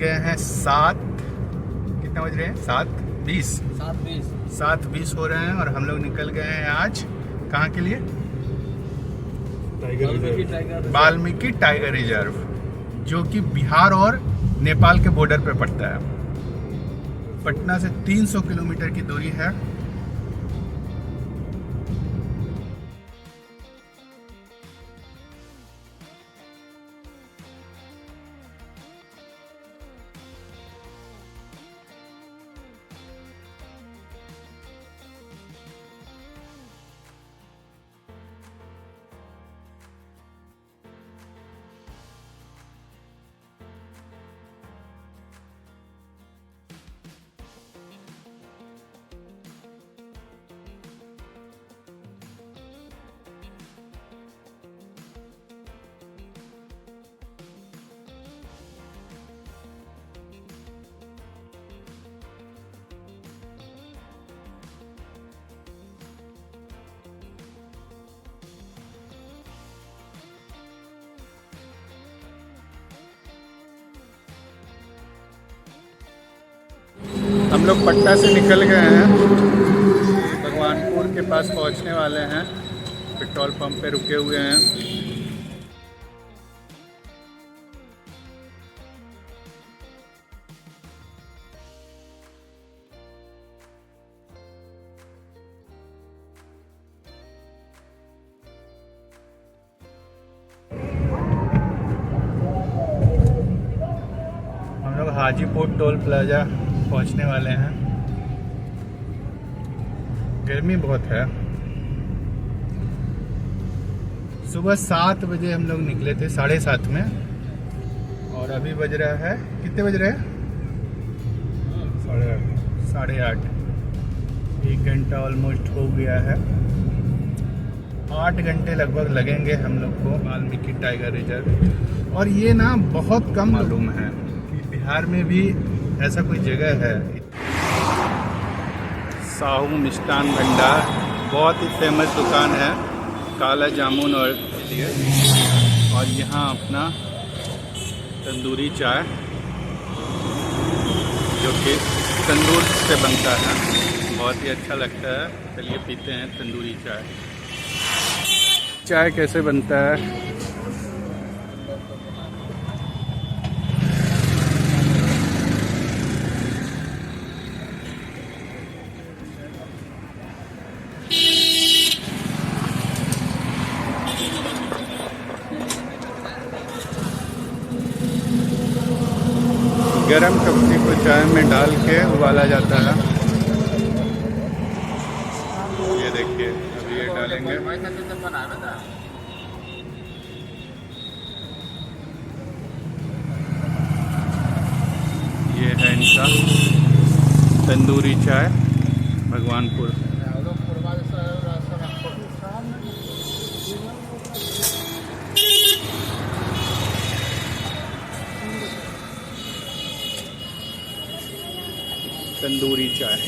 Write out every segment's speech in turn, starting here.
गए हैं 7, कितने बज रहे हैं 7:20 7:20 हो रहे हैं और हम लोग निकल गए हैं आज कहाँ के लिए? वाल्मीकि टाइगर रिजर्व, जो कि बिहार और नेपाल के बॉर्डर पे पड़ता है। पटना से 300 किलोमीटर की दूरी है। हम लोग पटना से निकल गए हैं, भगवानपुर के पास पहुंचने वाले हैं। पेट्रोल पंप पे रुके हुए हैं। हम लोग हाजीपुर टोल प्लाजा पहुंचने वाले हैं। गर्मी बहुत है। सुबह 7 बजे हम लोग निकले थे, 7:30 में, और अभी बज रहा है, कितने बज रहे हैं? 8:30। 1 घंटा ऑलमोस्ट हो गया है। 8 घंटे लगभग लगेंगे हम लोग को वाल्मीकि टाइगर रिजर्व। और ये ना बहुत कम मालूम है कि बिहार में भी ऐसा कोई जगह है। साहू मिष्ठान भंडार बहुत ही फेमस दुकान है, काला जामुन और यहाँ अपना तंदूरी चाय जो कि तंदूर से बनता है, बहुत ही अच्छा लगता है। चलिए पीते हैं तंदूरी चाय। चाय कैसे बनता है? गरम पत्ती को चाय में डाल के उबाला जाता है। ये देखिए, अभी ये डालेंगे। ये है इनका तंदूरी चाय भगवानपुर। तंदूरी चाय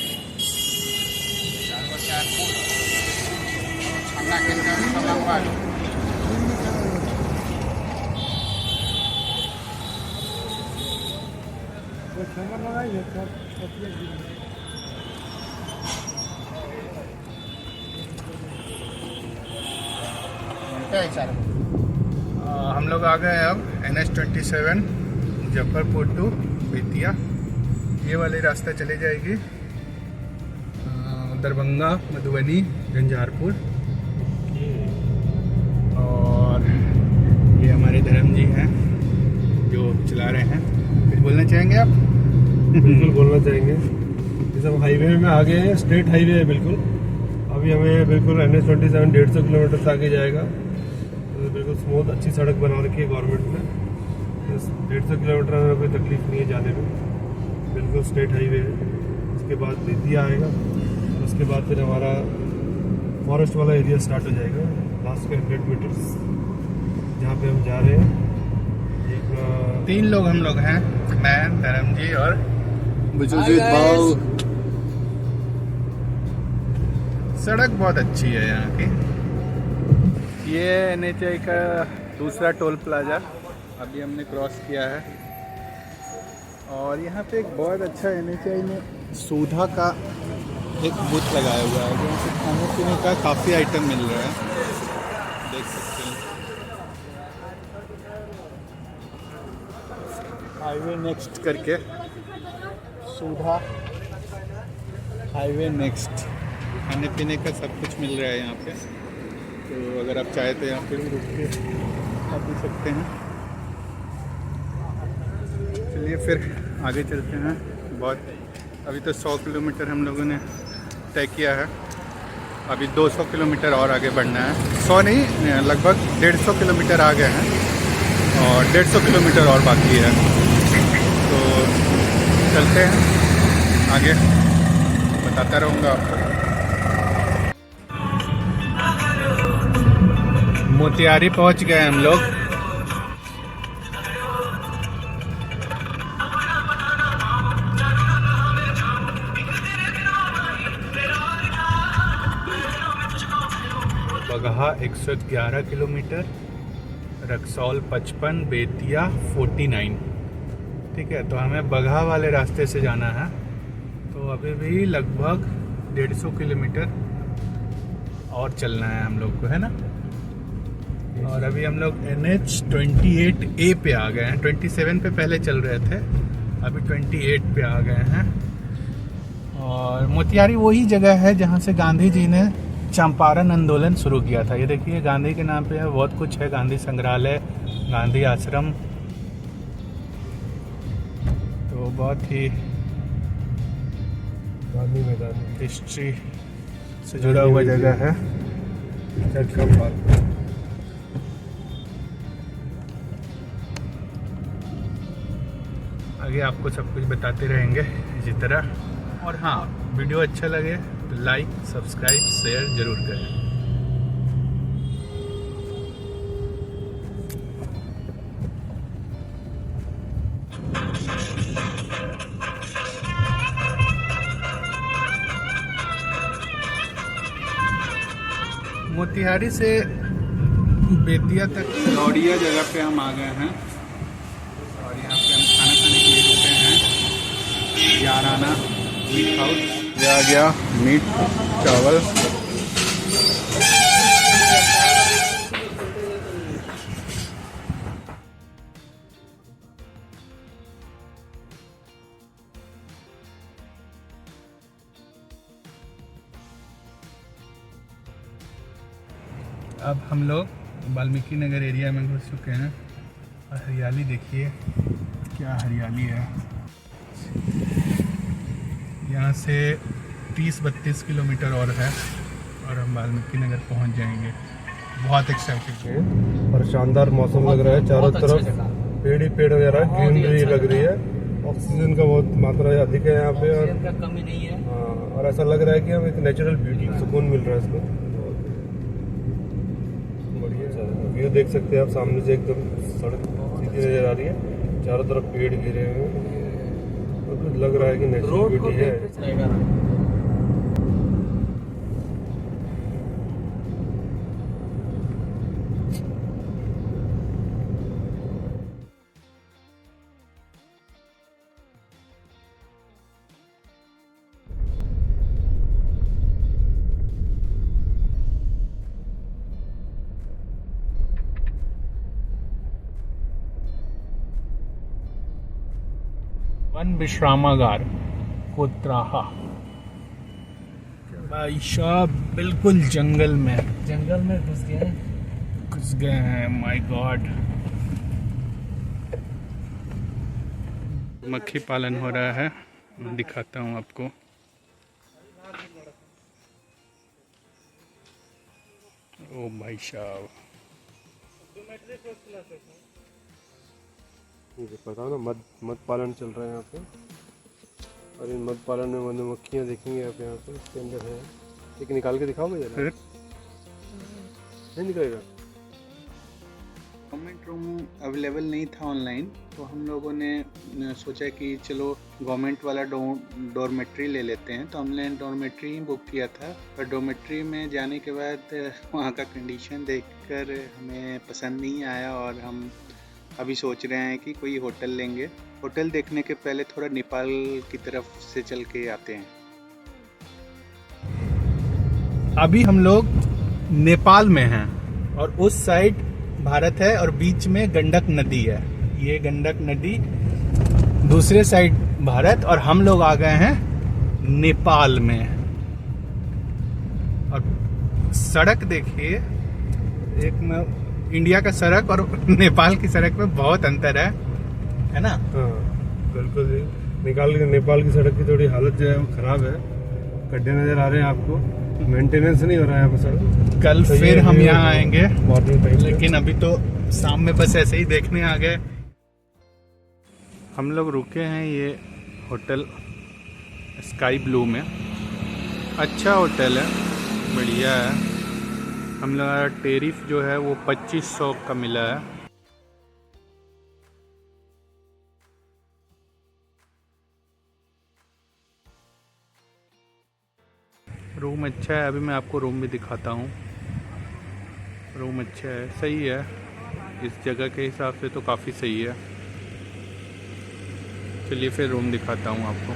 हम लोग आ गए अब NH-27 मुजफ्फरपुर टू बेतिया। ये वाली रास्ता चले जाएगी दरभंगा, मधुबनी, झंझारपुर। और ये हमारे धर्म जी हैं जो चला रहे हैं। कुछ बोलना चाहेंगे आप? बिल्कुल बोलना चाहेंगे। जैसे हम हाईवे में आ गए हैं, स्ट्रेट हाईवे है बिल्कुल। अभी हमें बिल्कुल NH-27 150 किलोमीटर से आगे जाएगा। तो बिल्कुल स्मूथ अच्छी सड़क बना रखी है गवर्नमेंट ने। 150 किलोमीटर हमें कोई तकलीफ नहीं है जाने में, बिल्कुल स्ट्रेट हाईवे है। उसके बाद बेतिया आएगा और उसके बाद फिर हमारा फॉरेस्ट वाला एरिया स्टार्ट हो जाएगा। लास्ट के 100 मीटर्स जहाँ पे हम जा रहे हैं। 3 लोग हम लोग हैं, मैं, धर्म जी और बुजुर्ग भाव। सड़क बहुत अच्छी है यहाँ की। ये NH का दूसरा टोल प्लाजा अभी हमने क्रॉस किया है और यहाँ पे एक बहुत अच्छा NHI में सुधा का एक बूथ लगाया हुआ है जहाँ से खाने पीने का काफ़ी आइटम मिल रहा है, देख सकते हैं। हाईवे नेक्स्ट करके सुधा हाईवे नेक्स्ट खाने पीने का सब कुछ मिल रहा है यहाँ पे। तो अगर आप चाहे तो यहाँ पे भी रुक के खा पी सकते हैं। चलिए फिर आगे चलते हैं। बहुत अभी तो 100 किलोमीटर हम लोगों ने तय किया है, अभी 200 किलोमीटर और आगे बढ़ना है। 100 नहीं, लगभग 150 किलोमीटर आ गए हैं और 150 किलोमीटर और बाकी है। तो चलते हैं आगे, बताता रहूँगा आपको। मोतिहारी पहुँच गए हम लोग। बगहा 111 किलोमीटर, रक्सौल 55, बेतिया 49। ठीक है, तो हमें बगहा वाले रास्ते से जाना है। तो अभी भी लगभग 150 किलोमीटर और चलना है हम लोग को, है ना। और अभी हम लोग NH 28A पे आ गए हैं। 27 पे पहले चल रहे थे, अभी 28 पे आ गए हैं। और मोतिहारी वही जगह है जहाँ से गांधी जी ने चंपारण आंदोलन शुरू किया था। ये देखिए, गांधी के नाम पे है, बहुत कुछ है, गांधी संग्रहालय, गांधी आश्रम। तो बहुत ही गांधी मैदान हिस्ट्री से जुड़ा हुआ जगह है। चर्च का पार्क। आगे आपको सब कुछ बताते रहेंगे इसी तरह। और हाँ, वीडियो अच्छा लगे तो लाइक, सब्सक्राइब, शेयर ज़रूर करें। मोतिहारी से बेतिया तक लौड़िया जगह पे हम आ गए हैं और यहाँ पे हम खाना खाने के लिए रुके हैं। याराना मीट हाउस। ये आ गया मीट चावल। अब हम लोग वाल्मीकि नगर एरिया में घुस चुके हैं और हरियाली देखिए, क्या हरियाली है। यहाँ से 30-32 किलोमीटर और है और हम वाल्मीकि नगर पहुँच जाएंगे। बहुत एक्साइटेड है और शानदार मौसम लग रहा है, चारों तरफ पेड़ ही पेड़ वगैरह, ग्रीनरी लग रही है। ऑक्सीजन का बहुत मात्रा अधिक है यहाँ पे और कमी नहीं है। हाँ, और ऐसा लग रहा है कि हम एक नेचुरल ब्यूटी, सुकून मिल रहा है इसको। बढ़िया व्यू देख सकते हैं आप, सामने से एकदम सड़क सीधी नजर आ रही है, चारों तरफ पेड़ घिरे हुए हैं और कुछ लग रहा है कि नेचुरल ब्यूटी है। वन विश्रामागार कोतराहा। भाई साहब बिल्कुल जंगल में घुस गए हैं। माय गॉड, मक्खी पालन हो रहा है, मैं दिखाता हूँ आपको। ओ भाई साहब, मुझे पता ना, मध पालन चल रहा है यहाँ पे। और इन मध पालन में मधुमक्खियाँ देखेंगे आप यहाँ पे, इसके अंदर है। एक निकाल के दिखाओगे जरा? नहीं निकलेगा। गवर्नमेंट रूम अवेलेबल नहीं था ऑनलाइन, तो हम लोगों ने सोचा कि चलो गवर्नमेंट वाला डॉर्मेट्री ले लेते हैं। तो हमने डॉर्मेट्री ही बुक किया था, पर डॉर्मेट्री में जाने के बाद वहाँ का कंडीशन देखकर हमें पसंद नहीं आया और हम अभी सोच रहे हैं कि कोई होटल लेंगे। होटल देखने के पहले थोड़ा नेपाल की तरफ से चल के आते हैं। अभी हम लोग नेपाल में हैं और उस साइड भारत है और बीच में गंडक नदी है। ये गंडक नदी, दूसरे साइड भारत, और हम लोग आ गए हैं नेपाल में। और सड़क देखिए, एक में इंडिया का सड़क और नेपाल की सड़क में बहुत अंतर है ना? हाँ बिल्कुल जी। नेपाल की सड़क की थोड़ी हालत जो है वो खराब है, गड्ढे नजर आ रहे हैं आपको, मेंटेनेंस नहीं हो रहा है यहाँ पर सड़क। कल तो फिर हम यहाँ आएंगे मॉर्निंग टाइम, लेकिन अभी तो शाम में बस ऐसे ही देखने आ गए। हम लोग रुके हैं ये होटल स्काई ब्लू में। अच्छा होटल है, बढ़िया है। हम लोग का टेरिफ जो है वो 2500 का मिला है। रूम अच्छा है, अभी मैं आपको रूम भी दिखाता हूँ। रूम अच्छा है, सही है, इस जगह के हिसाब से तो काफ़ी सही है। चलिए फिर रूम दिखाता हूँ आपको।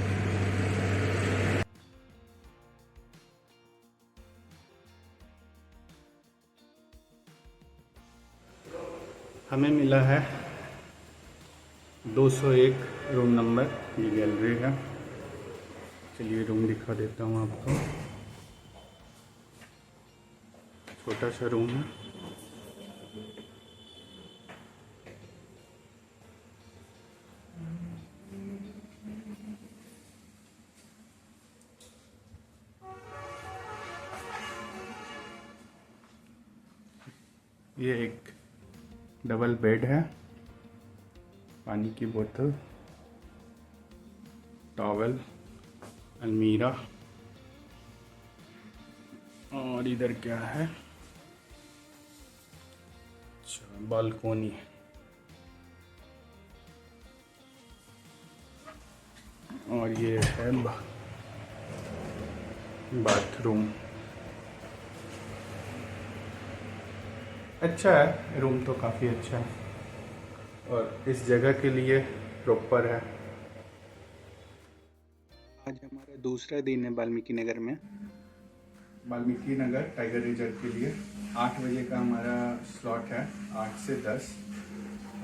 हमें मिला है 201 रूम नंबर, ये गैलरी है। चलिए रूम दिखा देता हूँ आपको। छोटा सा रूम है। ये एक डबल बेड है, पानी की बोतल, टॉवल, अलमीरा, और इधर क्या है, अच्छा बालकोनी, और ये है बाथरूम। अच्छा है, रूम तो काफ़ी अच्छा है और इस जगह के लिए प्रॉपर है। आज हमारा दूसरा दिन है वाल्मीकि नगर में। वाल्मीकि नगर टाइगर रिजर्व के लिए 8 बजे का हमारा स्लॉट है, 8 से 10,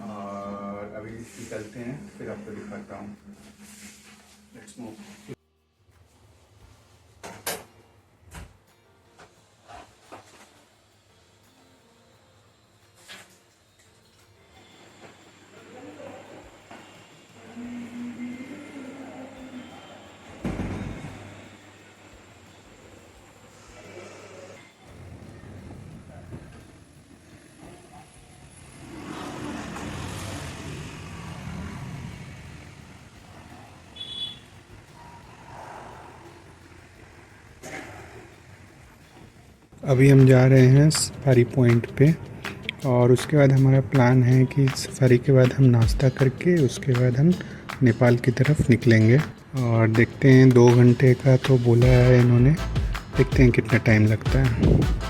और अभी निकलते हैं, फिर आपको दिखाता हूँ। Let's move. अभी हम जा रहे हैं सफारी पॉइंट पे, और उसके बाद हमारा प्लान है कि सफारी के बाद हम नाश्ता करके उसके बाद हम नेपाल की तरफ निकलेंगे। और देखते हैं, 2 घंटे का तो बोला है इन्होंने, देखते हैं कितना टाइम लगता है।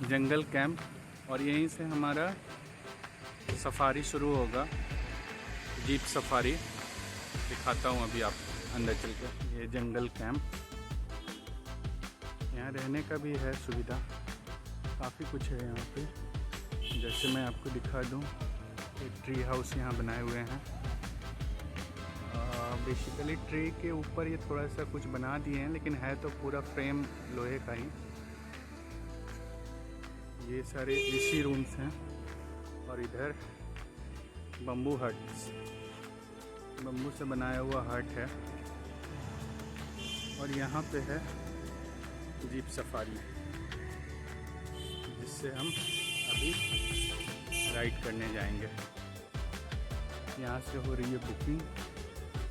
जंगल कैंप, और यहीं से हमारा सफारी शुरू होगा, जीप सफारी। दिखाता हूँ अभी आप अंदर चल के। ये जंगल कैंप, यहाँ रहने का भी है सुविधा, काफ़ी कुछ है यहाँ पे। जैसे मैं आपको दिखा दूँ, एक ट्री हाउस यहाँ बनाए हुए हैं। बेसिकली ट्री के ऊपर ये थोड़ा सा कुछ बना दिए हैं, लेकिन है तो पूरा फ्रेम लोहे का ही। ये सारे एसी रूम्स हैं, और इधर बम्बू हट्स, बम्बू से बनाया हुआ हट है। और यहाँ पे है जीप सफारी, जिससे हम अभी राइड करने जाएंगे। यहाँ से हो रही है बुकिंग।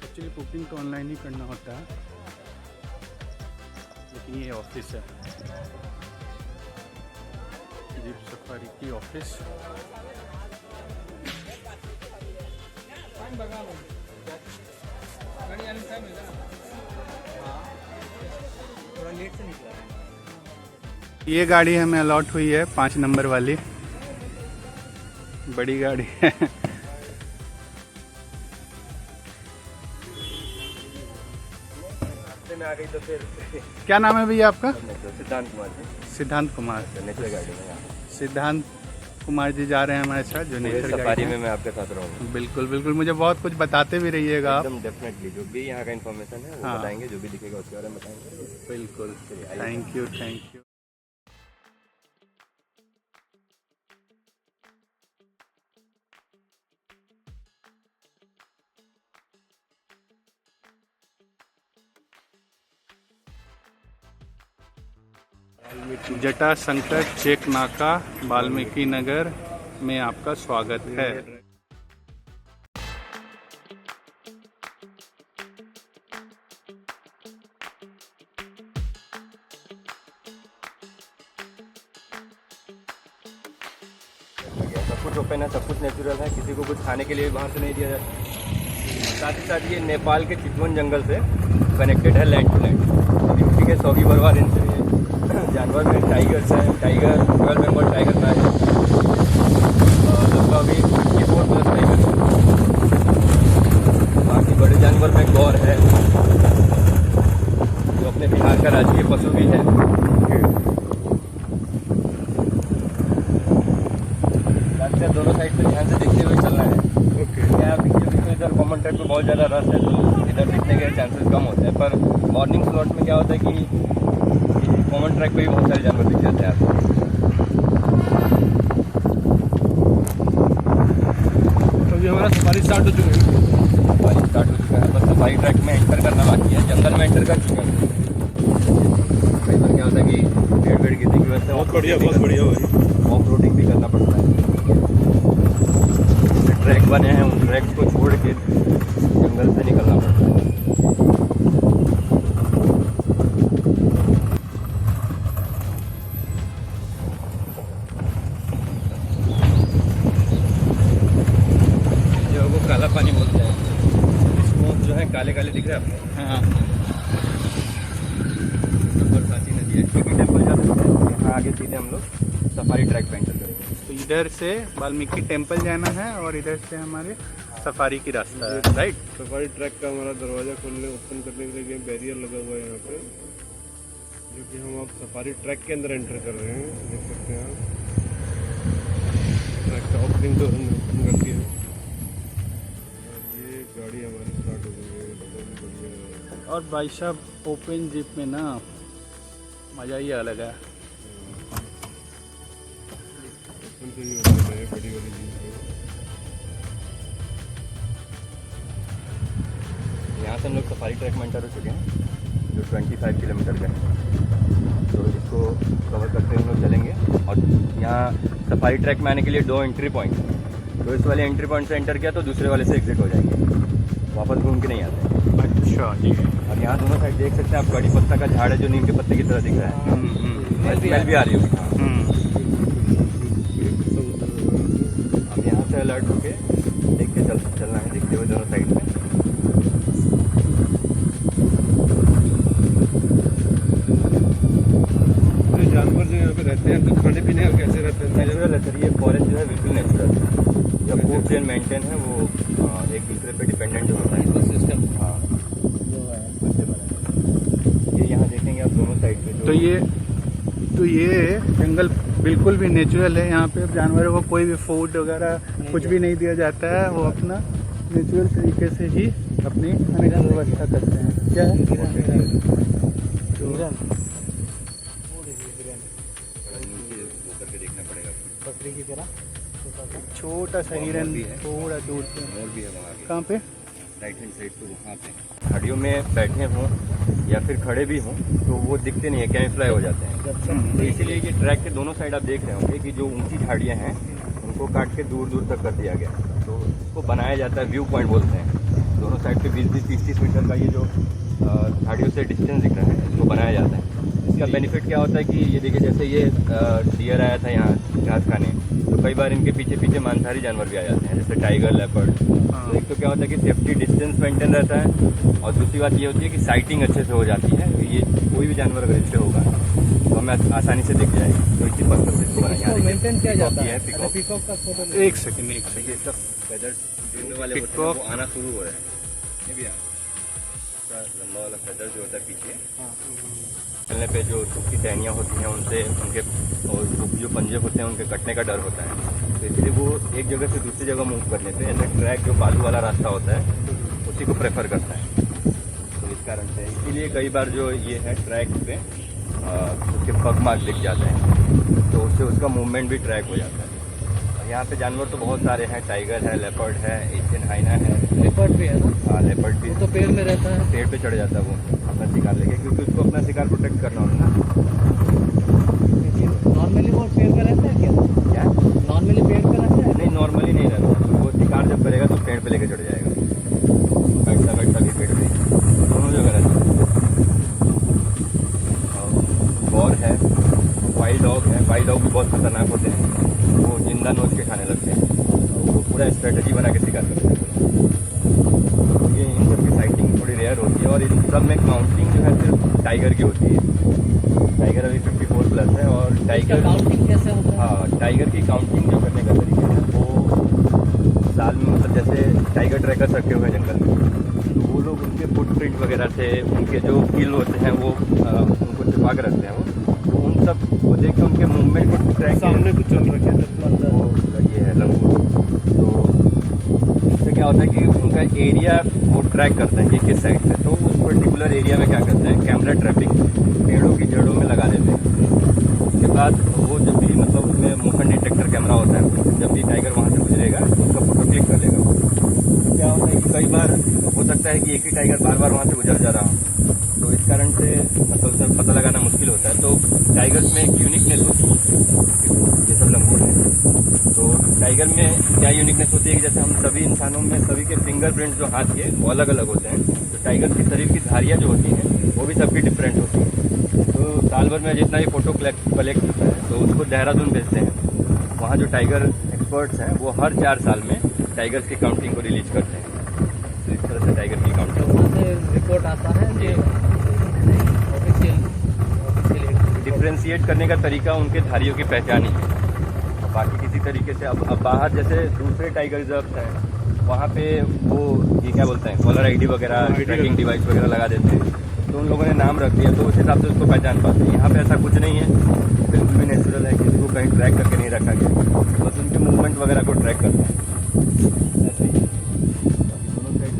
एक्चुअली बुकिंग तो ऑनलाइन ही करना होता है, लेकिन ये ऑफिस है, जीप सफारी की ऑफिस। ये गाड़ी हमें अलॉट हुई है 5 नंबर वाली, बड़ी गाड़ी है। में आ गई तो फिर क्या नाम है भैया आपका? सिद्धांत कुमार जी, सिद्धांत कुमार। नेचर गाड़ी में सिद्धांत कुमार जी जा रहे हैं हमारे साथ, जो नेचर सफारी गाड़ी में मैं आपके साथ रहूँगा। बिल्कुल बिल्कुल, मुझे बहुत कुछ बताते भी रहिएगा आप। एकदम डेफिनेटली, जो भी यहाँ का इन्फॉर्मेशन है वो हाँ। बताएंगे, जो भी दिखेगा उसके बारे में बताएंगे। बिल्कुल, चलिए, आइए। Thank you thank you. जटा संकट चेक नाका, वाल्मीकि नगर में आपका स्वागत है। सब कुछ ओपन है, सब कुछ नेचुरल है, किसी को कुछ खाने के लिए बाहर से नहीं दिया जाता। साथ ही साथ ये नेपाल के चितवन जंगल से कनेक्टेड है, लैंड टू लैंड। अभी उसी के सौगी बरवार इनसे जानवर में टाइगर्स हैं, टाइगर रॉयल बंगाल टाइगर का है लगभग अभी 24+ टाइगर। बाकी बड़े जानवर में गौर है, जो अपने बिहार का राजकीय पशु भी है। रास्ते दोनों साइड पे ध्यान से देखते हुए चलना है। क्या बीच इधर कॉमन ट्रैक पे बहुत ज़्यादा रश है, तो इधर दिखने के चांसेस कम होते हैं। पर मॉर्निंग स्लॉट में क्या होता है कि कॉमन ट्रैक पे भी बहुत सारे जानवर दिख जाते हैं आपको। तो अभी हमारा सफारी स्टार्ट हो चुका है। सफारी स्टार्ट हो चुका है, बस सफारी ट्रैक में एंटर करना बाकी है। जंगल में एंटर कर चुके हैं। कई बार क्या होता है कि पेड़ गिरने की वजह से बहुत बढ़िया भाई। ऑफ रोडिंग भी करना पड़ता है। ट्रैक बने हैं, उन ट्रैक्स को छोड़ के जंगल से निकलना पड़ता है। जो काला पानी बोलते हैं, स्मोक जो है काले काले दिख रहे हैं आपको। हाँ, बरसाती नदी है। टीपी टेम्पल जा सकते हैं, यहाँ आगे सीधे हम लोग सफारी ट्रैक पे एंटर करेंगे। तो इधर से वाल्मीकि टेम्पल जाना है, और इधर से हमारे सफारी की रास्ता है, राइट? सफारी ट्रैक का हमारा दरवाजा खोलने ओपन करने के लिए बैरियर लगा हुआ है यहाँ पे, जो कि हम अब सफारी ट्रैक के अंदर एंटर कर रहे हैं। देख सकते हैं आप, ट्रैक का ओपनिंग तो हमने ओपन कर दिया है। और ये गाड़ी हमारी स्टार्ट हो गई है, बहुत बढ़िया है। और भाई साहब, ओपन जीप में ना मज़ा ही अलग है। ओपन से ही होता है बड़ी वाली जीप है। यहाँ से हम लोग सफारी ट्रैक में एंटर हो चुके हैं, जो 25 किलोमीटर का है। तो इसको कवर करते हुए हम लोग चलेंगे। और यहाँ सफारी ट्रैक में आने के लिए 2 एंट्री पॉइंट हैं। तो इस वाले एंट्री पॉइंट से एंटर किया तो दूसरे वाले से एग्जिट हो जाएंगे, वापस घूम के नहीं आते। अच्छा जी। और यहाँ दोनों साइड देख सकते हैं आप, कड़ी पत्ता का झाड़ है जो नीम के पत्ते की तरह दिख रहा है। स्मेल भी आ रही होगी। अब यहाँ से अलर्ट होके देख के चलना है, देखते हुए दोनों साइड में। जानवर जो यहाँ पे रहते हैं तो खाने पीने का और ये फॉरेस्ट जो है बिल्कुल नेचुरल है। जब फूड चेन मेंटेन है वो एक दूसरे पे डिपेंडेंट होता है सिस्टम। हाँ वैसे बना है। ये यहाँ देखेंगे आप दोनों साइड पे तो ये जंगल बिल्कुल भी नेचुरल है। यहाँ पे जानवरों को कोई भी फूड वगैरह कुछ भी नहीं दिया जाता है। वो अपना नेचुरल तरीके से ही अपनी खाने की व्यवस्था करते हैं। क्या है करके देखना पड़ेगा। बकरी की तरह छोटा सा हिरन थोड़ा दूर पे मोर भी है वहाँ आगे कहाँ पे राइट हैंड साइड पे वहाँ पे। झाड़ियों में बैठे हों या फिर खड़े भी हों तो वो दिखते नहीं है, कैमफ्लाई हो जाते हैं। तो इसीलिए ये ट्रैक के दोनों साइड आप देख रहे होंगे कि जो ऊंची झाड़ियाँ हैं उनको काट के दूर दूर तक कर दिया गया। तो इसको बनाया जाता है, व्यू पॉइंट बोलते हैं। दोनों साइड पे 20-30 मीटर का ये जो झाड़ियों से डिस्टेंस दिख रहा है इसको बनाया जाता है। इसका बेनिफिट क्या होता है कि ये देखिए जैसे ये डियर आया था यहाँ घास खाने, तो कई बार इनके पीछे पीछे मांसाहारी जानवर भी आ जाते हैं जैसे टाइगर, लेपर्ड। तो एक तो क्या होता है कि सेफ्टी डिस्टेंस मेंटेन रहता है और दूसरी बात ये होती है कि साइटिंग अच्छे से हो जाती है। ये कोई भी जानवर अगर इससे होगा तो हमें आसानी से दिख जाएगी। तो इसी पर्पज से इसको बनाया मेंटेन किया जाता है। पिकॉक पीकॉक का फोटो एक सेकंड ये सब फेदर्स गिरने वाले होते हैं वो आना शुरू हो रहे हैं। ये भी लंबा वाला फेदर जो होता है पीछे चलने पे जो सूखी टहनियाँ होती हैं उनसे उनके और जो पंजे होते हैं उनके कटने का डर होता है। तो इसलिए वो एक जगह से दूसरी जगह मूव करने पे ऐसे ट्रैक जो बालू वाला रास्ता होता है उसी को प्रेफर करता है। तो इस कारण से इसीलिए कई बार जो ये है ट्रैक पे उसके पग मार्क दिख जाते हैं तो उससे उसका मूवमेंट भी ट्रैक हो जाता है। और यहाँ पे जानवर तो बहुत सारे हैं, टाइगर है, लेपर्ड है, एशियन हाइना है। लेपर्ड भी है ना? हाँ लेपर्ड भी वो तो पेड़ में रहता है। पेड़ पे चढ़ जाता है वो अपना शिकार लेके, क्योंकि उसको अपना शिकार प्रोटेक्ट करना होता है। नॉर्मली वो पेड़ पे रहता है क्या? क्या नॉर्मली पेड़ पे रहता है? नहीं, नॉर्मली नहीं रहता। वो शिकार जब करेगा तो पेड़ पे लेके चढ़ जाएगा। बैठता बैठता भी पेड़ पे, दोनों जगह रहता है। गौर है, वाइल्ड डॉग है। वाइल्ड डॉग भी बहुत खतरनाक होते हैं, वो जिंदा नोच के खाने लगते हैं। वो पूरा स्ट्रेटजी बना के शिकार करते हैं। ये इन सब की साइटिंग थोड़ी रेयर होती है और इन सब में काउंटिंग जो है सिर्फ टाइगर की होती है। टाइगर अभी 54+ है और टाइगर काउंटिंग कैसे होता है? हाँ, टाइगर की काउंटिंग जो करने का तरीका है वो साल में मतलब जैसे टाइगर ट्रैकर्स रखे हुए हैं जंगल में, तो वो लोग उनके फुटप्रिंट वगैरह से उनके जो किल होते हैं वो उनको छिपा के रखते हैं। वो उन सब को देख के उनके मूवमेंट को ट्रैक सामने कुछ चल रखा है वो ये है लंगूर। तो इससे क्या होता है कि उनका एरिया वो ट्रैक करते हैं कि किस साइड से। तो उस पर्टिकुलर एरिया में क्या करते हैं, कैमरा ट्रैपिंग पेड़ों की जड़ों में लगा देते हैं। उसके बाद वो जब भी मतलब उसमें मोशन डिटेक्टर कैमरा होता है, जब भी टाइगर वहाँ से गुजरेगा तो उसका फोटो क्लिक कर लेगा। तो क्या होता है कि कई बार हो सकता है कि एक ही टाइगर बार बार वहाँ से गुजर जा रहा हो, तो इस कारण से मतलब उसे पता लगाना मुश्किल होता है। तो टाइगर्स में एक यूनिकनेस होती है, ये सब लंगूर है। तो टाइगर में क्या यूनिकनेस होती है कि जैसे हम सभी इंसानों में सभी के फिंगरप्रिंट जो हाथ के वो अलग अलग होते हैं, तो टाइगर की शरीर की धारियाँ जो होती हैं वो भी सबकी डिफरेंट होती हैं। तो साल भर में जितना भी फोटो कलेक्ट होता है तो उसको देहरादून भेजते हैं। वहाँ जो टाइगर एक्सपर्ट्स हैं वो हर 4 साल में टाइगर्स की काउंटिंग को रिलीज करते हैं। तो इस तरह से टाइगर की काउंटिंग वहाँ से रिपोर्ट आता है कि ऑफिशियल डिफ्रेंशिएट करने का तरीका उनके धारियों की पहचान ही है। बाकी किसी तरीके से अब बाहर जैसे दूसरे टाइगर रिजर्व हैं वहाँ पे वो ये क्या बोलते हैं कॉलर आईडी वगैरह ट्रैकिंग डिवाइस वगैरह लगा देते हैं, तो उन लोगों ने नाम रख दिया तो उस हिसाब से उसको पहचान पाते हैं। यहाँ पे ऐसा कुछ नहीं है, बिल्कुल भी नेचुरल है, किसी को कहीं ट्रैक करके नहीं रखा गया, बस उनके मूवमेंट वगैरह को ट्रैक करते हैं। ऐसे ही दोनों साइड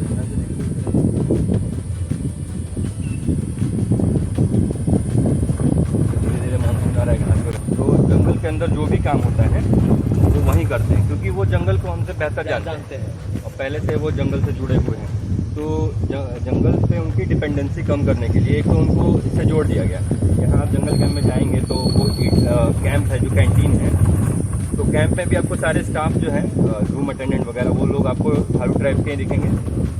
धीरे-धीरे मानसून आ रहा है घास पर। तो जंगल के अंदर जो भी काम होता है वो वहीं करते हैं, क्योंकि वो जंगल को हमसे बेहतर जानते हैं और पहले से वो जंगल से जुड़े हुए हैं। तो जंगल पे उनकी डिपेंडेंसी कम करने के लिए एक तो उनको इससे जोड़ दिया गया। यहाँ आप जंगल कैंप में जाएंगे तो वो कैंप है जो कैंटीन है, तो कैंप में भी आपको सारे स्टाफ जो है रूम अटेंडेंट वगैरह वो लोग आपको थारू ट्राइब के दिखेंगे।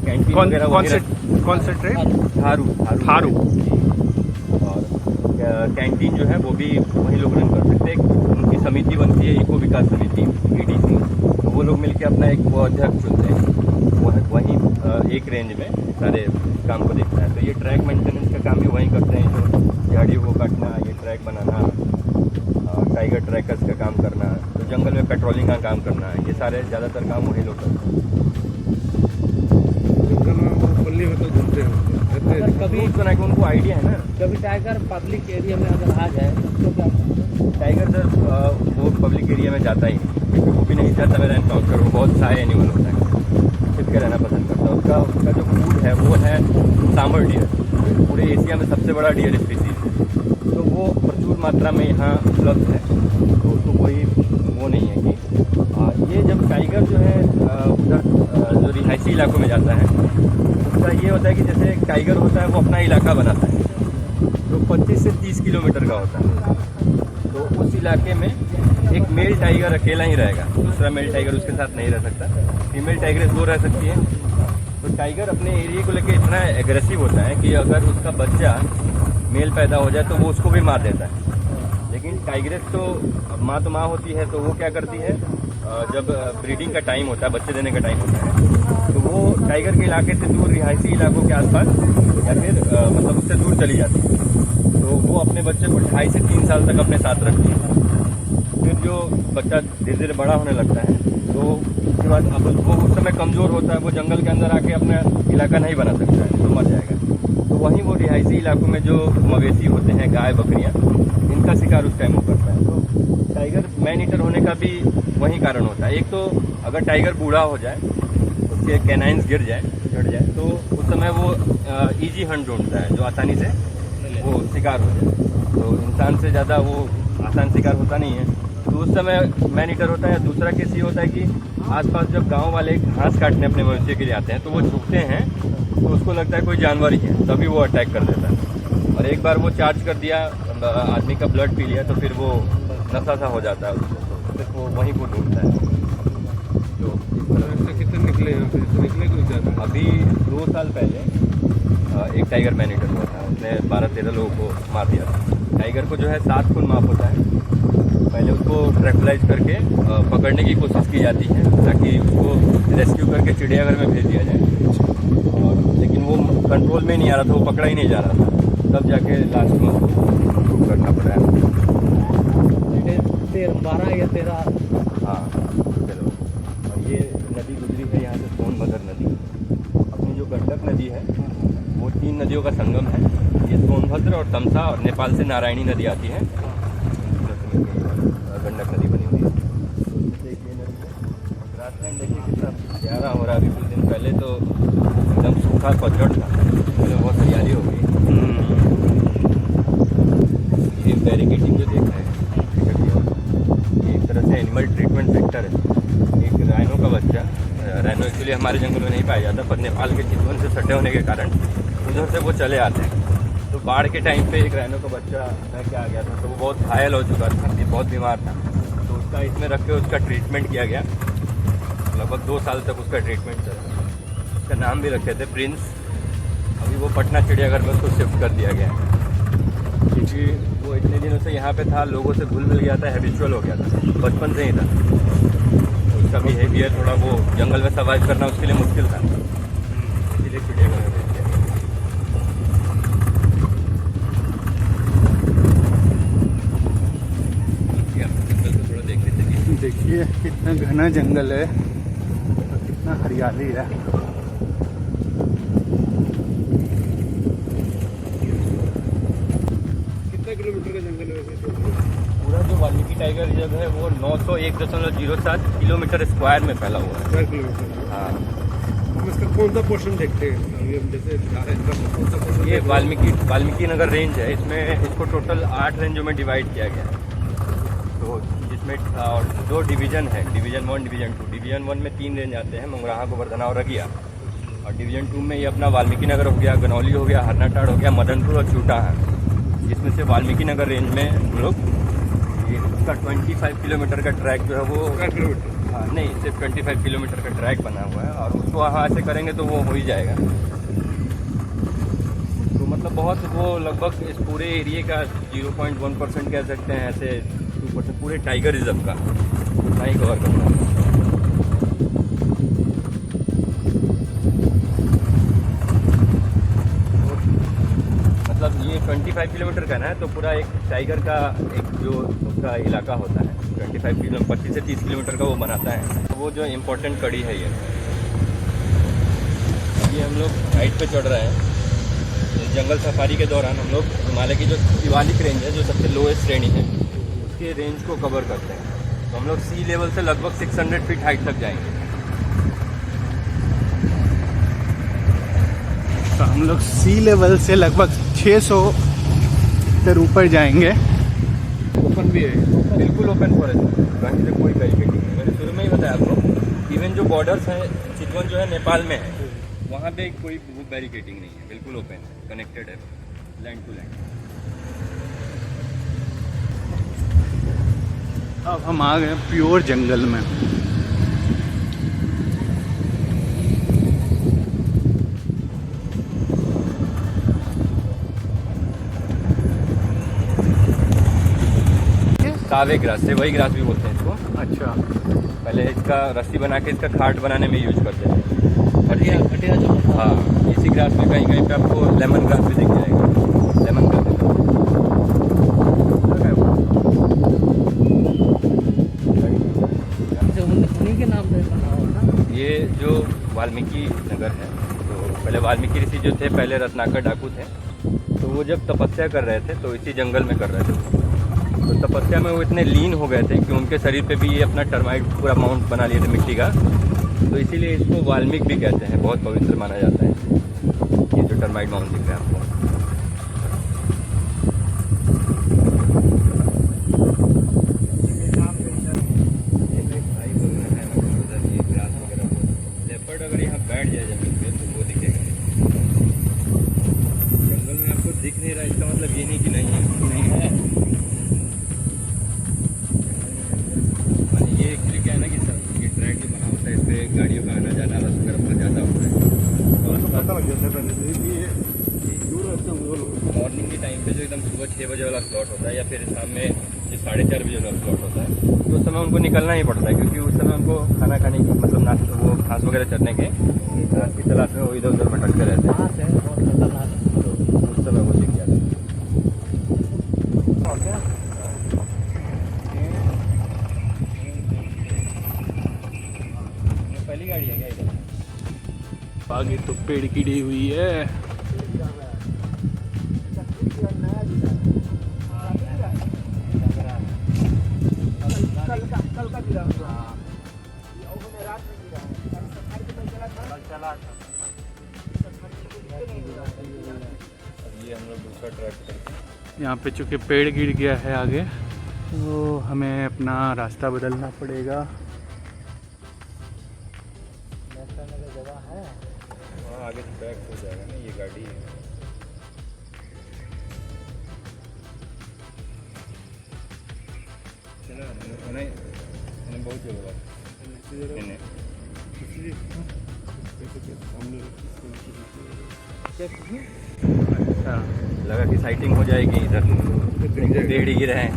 कैंटीन वगैरह कौन से ट्रेन? थारू। और कैंटीन जो है वो भी वही लोग रन कर सकते हैं। उनकी समिति बनती है इको विकास समिति EDC, तो वो लोग मिलकर अपना एक वो अध्यक्ष चुनते हैं, वो वहीं एक रेंज में सारे काम को देखता है। तो ये ट्रैक मेंटेनेंस का काम भी वहीं करते हैं, जो झाड़ियों को काटना, ये ट्रैक बनाना, टाइगर ट्रैकर्स का काम करना। तो तो जंगल में पेट्रोलिंग का काम करना है, ये सारे ज़्यादातर काम वही लोग करते हैं। जंगल में वो खुली में तो घूमते हैं रहते हैं। अगर कभी रूट बना के उनको आइडिया है ना। कभी टाइगर पब्लिक एरिया में अगर आ जाए तो क्या करना? टाइगर सर वो पब्लिक एरिया में जाता ही नहीं, क्योंकि वो भी नहीं चाहता मेरा एनकाउंटर, वो बहुत साय एनिमल होता है, छिप के रहना पसंद करता है। उसका जो फूड है वो है सांबर डियर, पूरे एशिया में सबसे बड़ा डियर स्पीसीज है, तो वो प्रचुर मात्रा में यहाँ उपलब्ध है। तो उसको कोई वो नहीं है कि ये जब टाइगर जो है उधर जो रिहायशी इलाकों में जाता है, उसका ये होता है कि जैसे एक टाइगर होता है वो अपना इलाका बनाता है, जो 25 से 30 किलोमीटर का होता है। तो उस इलाके में एक मेल टाइगर अकेला ही रहेगा, दूसरा मेल टाइगर उसके साथ नहीं रह सकता, फीमेल टाइगर दो रह सकती है। तो टाइगर अपने एरिया को लेकर इतना एग्रेसिव होता है कि अगर उसका बच्चा मेल पैदा हो जाए तो वो उसको भी मार देता है। लेकिन टाइग्रेस तो माँ होती है, तो वो क्या करती है, जब ब्रीडिंग का टाइम होता है, बच्चे देने का टाइम होता है, तो वो टाइगर के इलाके से दूर रिहायशी इलाकों के आसपास या फिर मतलब उससे दूर चली जाती है। तो वो अपने बच्चे को 2.5 से 3 साल तक अपने साथ रखती है। फिर जो बच्चा धीरे धीरे बड़ा होने लगता है, तो उसके बाद अब वो उस समय कमज़ोर होता है, वो जंगल के अंदर आके अपना इलाका नहीं बना सकता है, तो मर जाएगा। तो वहीं वो रिहायशी इलाकों में जो मवेशी होते हैं, गाय बकरियाँ, इनका शिकार उस टाइम वो करता है। तो टाइगर मैन ईटर होने का भी वही कारण होता है। एक तो अगर टाइगर बूढ़ा हो जाए, उसके कैनाइन्स गिर जाए, झड़ जाए, तो उस समय वो ईजी हंट ढूंढता है, जो आसानी से वो शिकार हो जाए। तो इंसान से ज़्यादा वो आसान शिकार होता नहीं है, तो उस समय मैन ईटर होता है। दूसरा केस ये होता है कि आसपास जब गांव वाले घास काटने अपने मवेशी के लिए आते हैं, तो वो झुकते हैं, तो उसको लगता है कोई जानवर ही है, तभी वो अटैक कर देता है। और एक बार वो चार्ज कर दिया, आदमी का ब्लड पी लिया, तो फिर वो नशा सा हो जाता है उसको, तो फिर वो वहीं को ढूंढता है। तो ऐसे कितने निकले हैं? ऐसे निकले कुछ ज़्यादा? अभी 2 साल पहले एक टाइगर मैन ईटर हुआ था, उसने 12-13 लोगों को मार दिया था। टाइगर को जो है 7 खून माफ होता है, पहले उसको ट्रैकुलाइज करके पकड़ने की कोशिश की जाती है, ताकि उसको रेस्क्यू करके चिड़ियाघर में भेज दिया जाए। और लेकिन वो कंट्रोल में नहीं आ रहा था, वो पकड़ा ही नहीं जा रहा था, तब जाके लास्ट में उसको प्रूव करना पड़ा है। 12 या 13। हाँ चलो। और ये नदी गुजरी है यहाँ से, सोनभद्र नदी। अपनी जो गंडक नदी है वो 3 नदियों का संगम है। ये सोनभद्र और तमसा और नेपाल से नारायणी नदी आती है, गंडक नदी बनी हुई है। तो इससे ये नदी है। ग्रासलैंड देखिए कितना प्यारा हो रहा है। अभी कुछ दिन पहले तो एकदम सूखा पतझड़ था, तो बहुत हरियाली हो गई। ये बैरिकेडिंग जो देख रहे हैं, ये एक तरह से एनिमल ट्रीटमेंट सेक्टर है। एक राइनो का बच्चा, राइनो एक्चुअली हमारे जंगल में नहीं पाया जाता, पर नेपाल के चितवन से सटे होने के कारण उधर से वो चले आते हैं। तो बाढ़ के टाइम पे एक राइनो का बच्चा बह के आ गया था, तो वो बहुत घायल हो चुका था, ये बहुत बीमार था। तो उसका इसमें रख के उसका ट्रीटमेंट किया गया, लगभग 2 साल तक उसका ट्रीटमेंट चला। उसका नाम भी रखे थे प्रिंस। अभी वो पटना चिड़ियाघर में उसको शिफ्ट कर दिया गया, क्योंकि वो इतने दिनों से यहाँ पे था, लोगों से घुल मिल गया था, हैबिचुअल हो गया था, बचपन से ही था। तो उसका बिहेवियर थोड़ा वो जंगल में सर्वाइव करना उसके लिए मुश्किल था, इसीलिए चिड़ियाघर में भेज दिया। जंगल को थोड़ा देख लेते हैं। देखिए कितना घना जंगल है और कितना हरियाली है। कितना किलोमीटर का जंगल है वैसे? पूरा जो वाल्मीकि टाइगर रिजर्व है वो 901.07 किलोमीटर स्क्वायर में फैला हुआ है। 4 किलोमीटर। हाँ, हम इसका कौन सा पोर्शन देखते हैं? अभी हम जैसे जा रहे हैं, इसका कौन सा पोर्शन? ये वाल्मीकि नगर रेंज है। इसमें इसको टोटल 8 रेंजों में डिवाइड किया गया है। तो जिसमें और 2 डिवीजन है, डिवीजन 1, डिवीजन 2। डिवीजन 1 में 3 रेंज आते हैं, मंगराहा, गोवर्धना और रगिया। और डिवीजन 2 में ये अपना वाल्मीकि नगर हो गया, गनौली हो गया, हरनाटाड़ हो गया, मदनपुर और चूटा है। जिसमें से वाल्मीकि नगर रेंज में हम लोग ये उसका 25 किलोमीटर का ट्रैक जो है वो 4 किलोमीटर। हाँ नहीं, सिर्फ 25 किलोमीटर का ट्रैक बना हुआ है, और उसको वहाँ से करेंगे तो वो हो ही जाएगा। तो मतलब बहुत वो लगभग इस पूरे एरिए का 0.1% कह सकते हैं, ऐसे 2% पूरे टाइगर रिजर्व का उतना ही कवर करना है। मतलब ये 25 किलोमीटर का ना है, तो पूरा एक टाइगर का एक जो उसका इलाका होता है 25 से 30 किलोमीटर का वो बनाता है। वो जो इम्पोर्टेंट कड़ी है ये हम लोग हाइट पे चढ़ रहे हैं। जंगल सफारी के दौरान हम लोग हिमालय की जो शिवालिक रेंज है, जो सबसे लोएस्ट श्रेणी है, उसके रेंज को कवर करते हैं। तो हम लोग सी लेवल से लगभग 600 फीट हाइट तक जाएंगे। तो हम लोग सी लेवल से लगभग 600 मीटर ऊपर जाएंगे। ओपन भी है, बिल्कुल ओपन फॉरेस्ट, कहीं से कोई बैरिकेडिंग नहीं। मैंने शुरू में ही बताया आपको, इवन जो बॉर्डर्स हैं चितवन जो है नेपाल में है, वहाँ पे कोई बैरिकेडिंग नहीं है, बिल्कुल ओपन है, कनेक्टेड है लैंड टू लैंड। अब हम आ गए प्योर जंगल में। सावे ग्रास से, वही ग्रास भी बोलते हैं इसको। अच्छा, पहले इसका रस्सी बना के इसका खाट बनाने में यूज करते थे। खटिया जो हाँ, इसी ग्रास में कहीं कहीं पे आपको लेमन ग्रास भी दिख जाएगा। लेमन ग्रास उन्हीं के नाम पे बना हो ना। ये जो वाल्मीकि नगर है, तो पहले वाल्मीकि ऋषि जो थे, पहले रत्नाकर डाकू थे। तो वो जब तपस्या कर रहे थे तो इसी जंगल में कर रहे थे। तो तपस्या में वो इतने लीन हो गए थे कि उनके शरीर पे भी ये अपना टर्माइट पूरा माउंट बना लिए थे मिट्टी का। तो इसीलिए इसको वाल्मीकि भी कहते हैं, बहुत पवित्र माना जाता है ये जो टर्माइट माउंट दिख रहा है आपको। लेपर्ड अगर यहाँ बैठ जाए जमीन पे तो वो दिखेगा। जंगल में आपको दिख नहीं रहा, इसका मतलब ये नहीं कि नहीं है। ये एक्चुअली क्या है ना कि सब ये ट्रैक जो बना होता है, इस पर गाड़ियों का आना जाना रस वगैरह अपना ज़्यादा होता है। और पता लग जाता है पहले से कि ये दूर रहते हैं वो लोग। मॉर्निंग के टाइम पे जो एकदम सुबह 6 बजे वाला स्लॉट होता है, या फिर शाम में जो 4:30 बजे वाला स्लॉट होता है, तो उस समय उनको निकलना ही पड़ता है, क्योंकि उस समय उनको खाना खाने की मतलब नाश्ता, वो घास वगैरह चरने के घास की तलाश में वो इधर उधर भटकते रहते हैं। कहाँ से बहुत खतरनाक है। तो उस समय वो दिख जाता है। पहली गाड़ी है क्या इधर? आगे तो पेड़ की डी हुई है। ये हम लोग दूसरा ट्रैक करते हैं। यहाँ पे चूँकि पेड़ गिर गया है आगे, तो हमें अपना रास्ता बदलना पड़ेगा। वहाँ आगे ट्रैक हो जाएगा ना, ये गाड़ी है। चलो मैंने बहुत जगह अच्छा, लगा कि साइटिंग हो जाएगी, इधर पेड़ गिरे हैं।